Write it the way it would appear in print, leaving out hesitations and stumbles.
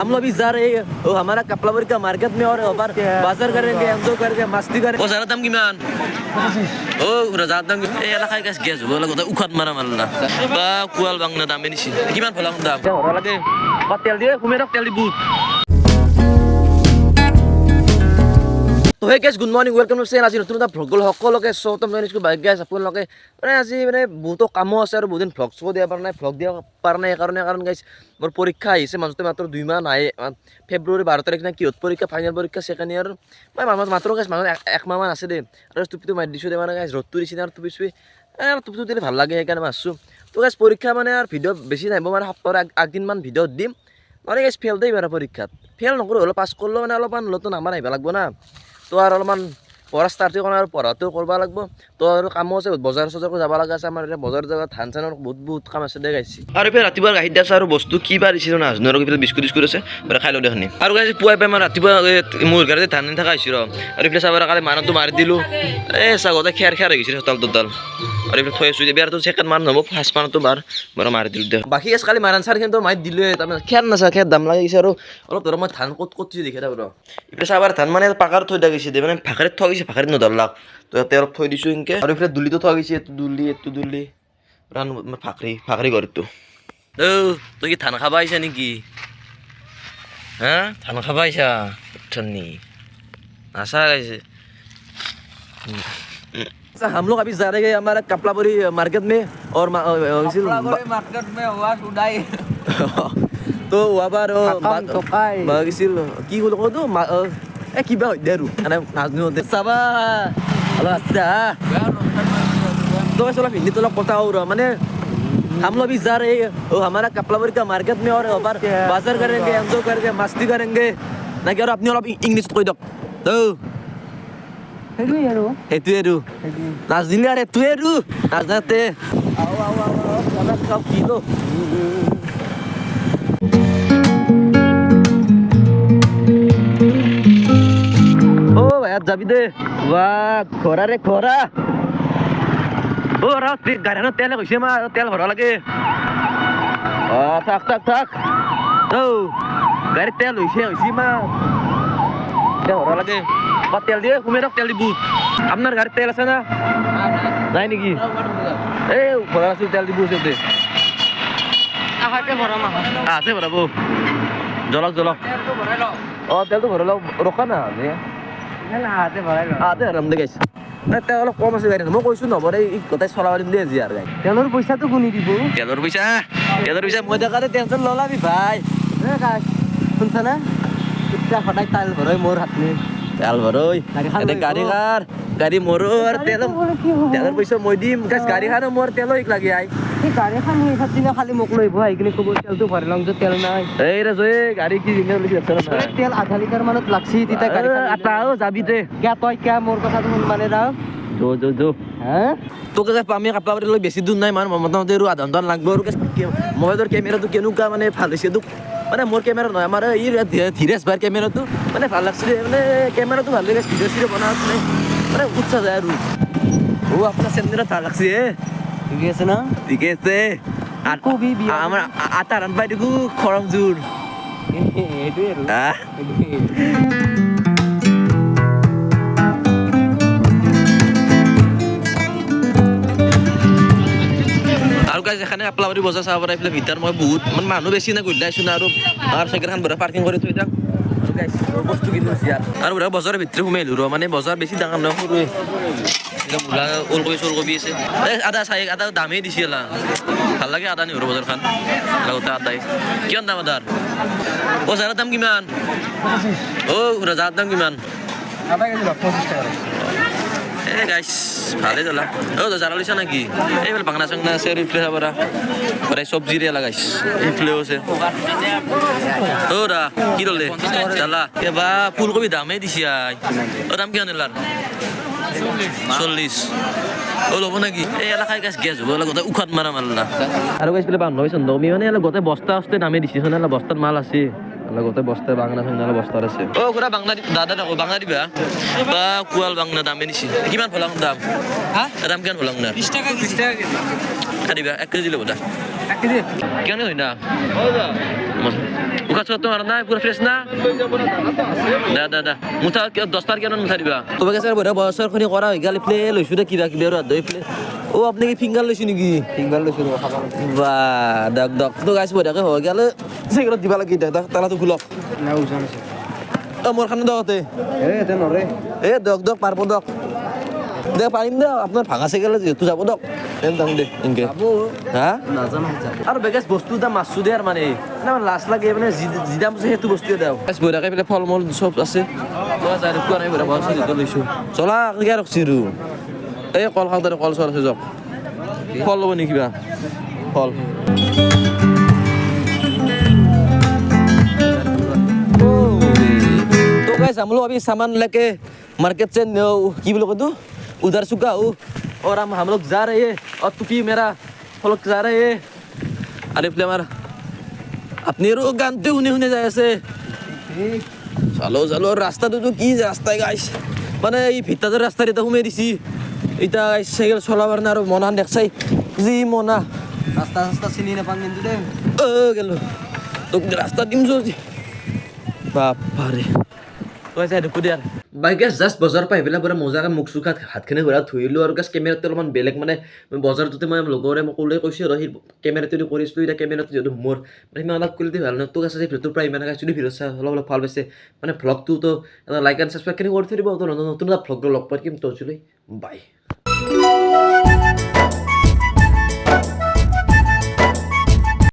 हम लोग भी जा रहे हैं वो हमारा कपलापुर का मार्केट में और बार बाजार करेंगे एंजॉय करके मस्ती करेंगे। ओ सारा दाम किमान? ओ रजा दाम ए ala kay guys guys wala ko ukat mara malna ba kual bang na dam ni si kiman phalang dam ora lage hotel দিয়ে ঘুমেরক তেল দি বুট। তো hey guys good morning welcome to channel. আজি নতুন এটা ভ্লগ সকলোকে স্বাগতম জনাইছো। বাই গাইস আপোনালোকে আজি বহুত কামো আছে আৰু বহুত দিন ভ্লগ দিব দিয়া পাৰা নাই ভ্লগ দিয়া পাৰা নাই কাৰণ গাইস মোৰ পৰীক্ষা আহিছে মাজতে মাত্ৰ 2 মাহ নাই ফেব্ৰুৱাৰী 12 তাৰিখ না কিহত পৰীক্ষা ফাইনেল পৰীক্ষা সেকেন্ড ইয়াৰ মই মাত্ৰ গাইস মানে 1 মাহ মান আছে দে আৰু টুপিটো মাৰি দিছো দে মানে গাইস ৰ'দটো দিছি আৰু টুপিটো দিলে ভাল লাগে সেইকাৰণে মাৰছো। তো গাইস পৰীক্ষা মানে আৰু ভিডিঅ' বেছি নাহিব মানে সপ্তাহৰ আগদিন মান ভিডিঅ' দিম মানে গাইস ফেল দেই বাৰ পৰীক্ষাত ফেল নকৰো হলো পাছ কৰলো মানে অলপমান নতুন নাম্বাৰ আহিব লাগব না। তো আৰ অলপমান পড়া স্টাৰ্ট কৰা আৰু পঢ়াটো কৰিব লাগিব। তো আৰু কামো আছে বজাৰ চজাৰ যাব লগা আছে আমাৰ বজাৰ জায়গা ধান চানৰ বহুত কাম আছে দে গাইছি। আৰু ফেৰ ৰাতিপুৱা গাখীৰ দিয়া আৰু বস্তু কি পাৰিছিল না নাজনো আৰু বিস্কুট আছে খাই লওঁ দেখানি আৰু গাইছি পুৱাই পাই মই ৰাতিপুৱা মোৰ ঘৰতে ধান থকা হৈছিল আৰু এইফালে চাবৰ কালি মানুহটো মাৰি দিলোঁ চাগতে খেৰ হৈ গৈছিল চোতাল আৰু এইফালে থৈ আছোঁ বেয়াৰটো ছেকেণ্ড মান নহ'ব ফাৰ্ষ্ট মানতো মাৰি দিলোঁ দে বাকী আছে কালি মাৰান চাৰ কিন্তু মাৰি দিলোঁ তাৰমানে খেৰ নাচা খেৰ দাম লাগিছে আৰু অলপ ধৰক মই ধান ক'ত দেখি থাকোঁ এইফালে চাবাৰ ধান মানে পাকাৰ থৈ দিয়া গৈছে দে মানে ভাকাৰীত থৈ গৈছে ভাকাৰীত নধৰলাক তো ইয়াতে অলপ থৈ দিছোঁ এনেকৈ আৰু এইফালে দুলিটো থৈ গৈছে এইটো দুলি ৰান ভাকাৰী ঘৰটো। তই কি ধান খাব আহিছা নেকি? হা ধান খাব আহিছা নি নাচা গাইছে। हम लोग अभी जा रहे हैं हमारा कपलापुरी मार्केट में और मार्केट में हुआ सुदाई तो वहाँ पर बागिছিল কি হলো তো কিবা হৈ দে আৰু মানে নাজনো চাবা অলপ আছে तो चलो हिंदी तो पता हो रहा मैंने हम लोग भी जा रहे हैं वो हमारा कपलापुरी का मार्केट में और बाजार करेंगे एंजॉय करके मस्ती करेंगे ना कि और अपनी অলপ इंग्लिश কৈ দিয়ক। তো সেইটোৱে আৰু নাজনিলে আৰু এইটোৱে আৰু নাজাতে কিলো ও ভাই যাবি দে খৰা ৰে খৰা ও গাড়ীখনত তেল হৈছে মা তেল ভৰা লাগে থাক গাড়ীত তেল হৈছে মা তেল ভৰা লাগে তেল দিয়ে ঘুমেৰক তেল দি বুট। আপনার গাড়ির তেল আছে না নাই নেকি? এই ভরা আছো তেল দিব আছে ভরাব জলক তেলটো ভৰাই লওক ৰখা না আৰাম দে গাইছে তেল অলপ কম আছে গাড়ী মই কৈছো নভৰে গোটাই চলাব দিম দেই আজি আৰু গাড়ী তেলৰ পইচাটো কোনি দিব? তেলৰ পইচা মই দেখাতে টেনশ্যন নলাবি ভাই শুনছা না এতিয়া সদায় তেল ভৰাই মোৰ হাত নি তেল ভৰই গাড়ী মোৰো আৰু তেলৰ পইচা মই দিম গাড়ীখানো মোৰ তেলো লাগে আই গাড়ীখন দিনা খালি মোক লৈ আহিব আহি কিনে ক'ব তেলটো ভৰাই লওঁ যে তেল নাই এই ৰে গাড়ী কি তেল আধা লিটাৰ মানত লাগছি তেতিয়া যাবি দে তই কিয় মোৰ কথাটো শুনবানে যাওঁ তোকে আমি কাপলাবাৰী লৈ বেছি দূৰ নাই মানে মোটামুটি আৰু আধা ঘণ্টা লাগব আৰু মোবাইলৰ কেমেৰাটো কেনেকুৱা মানে ভাল হৈছে তোক মানে মোৰ কেমেৰা নহয় আমাৰ এই ধীৰেশ ভাইৰ কেমেৰাটো মানে ভাল লাগছে মানে কেমেৰাটো ভাল লাগে ভিডিঅ' চিডিঅ' বনাওঁত মানে উৎসাহ যায় আৰু আপোনাৰ চেনেলত ভাল লাগছে ঠিকে আছে না ঠিকে আছে আমাৰ আটা ৰান্ধ পাই দেখো খৰম জোৰ এইটোৱে আৰু গাইজ এখানে কপলাবাৰী বজাৰ চাব পাৰে এইফালে ভিতৰত মই বহুত মানে মানুহ বেছি না গধূলি আহিছোঁ না আৰু চাইকেলখন বঢ়িয়া পাৰ্কিং কৰি থৈ যাম আৰু গাইজ বস্তু কিনো আৰু বঢ়িয়া বজাৰৰ ভিতৰত সোমাই আহিলোঁ মানে বজাৰ বেছি ডাঙৰ নহয় সৰুৱে মূলা ওলকবি আছে আদা দামেই দিছে ভাল লাগে আদা নিহৰু বজাৰখন লগতে আদাই কিমান দাম আদাৰ বজাৰৰ দাম কিমান? ৰজাৰ দাম কিমান? গাইছ ভালে জ্বলা জাৰা লৈছা নেকি? এইফালে বাংনা চাংনা আছে আৰু ইফালে চাবৰা প্ৰায় চব্জিৰে লগাইছ ইফালেও আছে ৰা কি ল'লে জ্বালা এবা ফুলকবি দামেই দিছে দাম কিমান এলাৰ 40 ল'ব নেকি? এই এলাকাই গাছ গেছ হ'ব গোটেই উখাত মাৰা মাল্লা আৰু গাছ বোলে বান্ধৱী চন্ধৱী মানে গোটেই বস্তা দামে দিছে বস্তাত মাল আছে গোটেই বস্তা বাংলা চাংনা বস্তাৰ আছে খুৰা বাংলা দাদা নকওঁ বাংলা দিবা বা কুৱাল বাংলা দামে দিছে কিমান ভলাং দাম দাম কিমান ভলাং না 20 টাকা দিবা 1 কেজি ল'ব দা 1 কেজি কিমান হয় না উশাহ চুখাহটো মাৰা নাই পুৰা ফ্ৰেছ না দা মুঠা 10টাৰ কিমান মুঠা দিবা তবে গেছে বঢ়িয়া বয়সৰখিনি কৰা হৈ গ'ল ইফালে লৈছোঁ দে কিবা কিবি আৰু আদৈ ইফালে আপুনি কি ফিংগাৰ লৈছোঁ নেকি ফিংগাৰ লৈছোঁ খাব বা দক তো গাইছ বঢ়িয়াকৈ হৈ গ'ল চিগাৰেট দিবা লাগি দক তালাটো খোলক না ওজন আছে মোৰ খানে দকতে এতে নৰে দক পাৰব দক দে পাৰিম দে আপোনাৰ ভাঙা চাইকেল যিহেতু যাব দক দাম দে এনেকে হা নাজানো আৰু বেগেজ বস্তু দাম মাছটো দে আৰু মানে লাজ লাগে মানে যি দাম আছে সেইটো বস্তুৱে দাম বঢ়িয়াকৈ পেলাই ফল মূল চব আছে কোৱা নাই বঢ়িয়া বস্তু যিটো লৈছোঁ চলা কেনেকৈ ৰখছি ৰু এই কল খাওঁ তাৰে কল চল আছে যাওক ফল ল'ব নেকি কিবা ফল तो गाइस हम लोग अभी सामान लेके मार्केट से की बोलो तो उधर चुका हूँ और हम लोग जा रहे हैं और टुपी मेरा हम लोग जा रहे हैं अरे प्ले हमारा अपने रो गानते हुने जाए ऐसे चलो चलो रास्ता तो की रास्ता है गाइस মানে এই ভিতৰৰ ৰাস্তা এটা ঘুমাই দিছি এটা সাইকেল চলাবাৰ না আৰু মনান দেখছাই জি মনা ৰাস্তা চিনি নাপাং কিন্তু দে গেল তোক ৰাস্তা দিম যদি বাপাৰে তই চাই দেখো দে বাই গেছ জাষ্ট বজাৰ পাই পেলাই পুৰা মজাকৈ মুখ চুখ হাতখিনি ঘূৰা ধুইলোঁ আৰু গেছ কেমেৰাটো অলপমান বেলেগ মানে বজাৰটোতে মই লগৰে মই ক'লে কৈছোঁ আৰু সেই কেমেৰাটো কৰিছিলোঁ এতিয়া কেমেৰাটো যিহেতু মোৰ মানে সিমান অলপ কৰিলে ভাল নহয় তোক আছে ভিডিঅ'টোৰ পৰা ইমান যদি ভিডিঅ' চাই অলপ ভাল পাইছে মানে ভ্লগটোতো এটা লাইক এণ্ড ছাবস্ক্ৰাইবখিনি কৰি থৈ দিব নতুন এটা ভ্লগ লগ পাই কিম তই বাই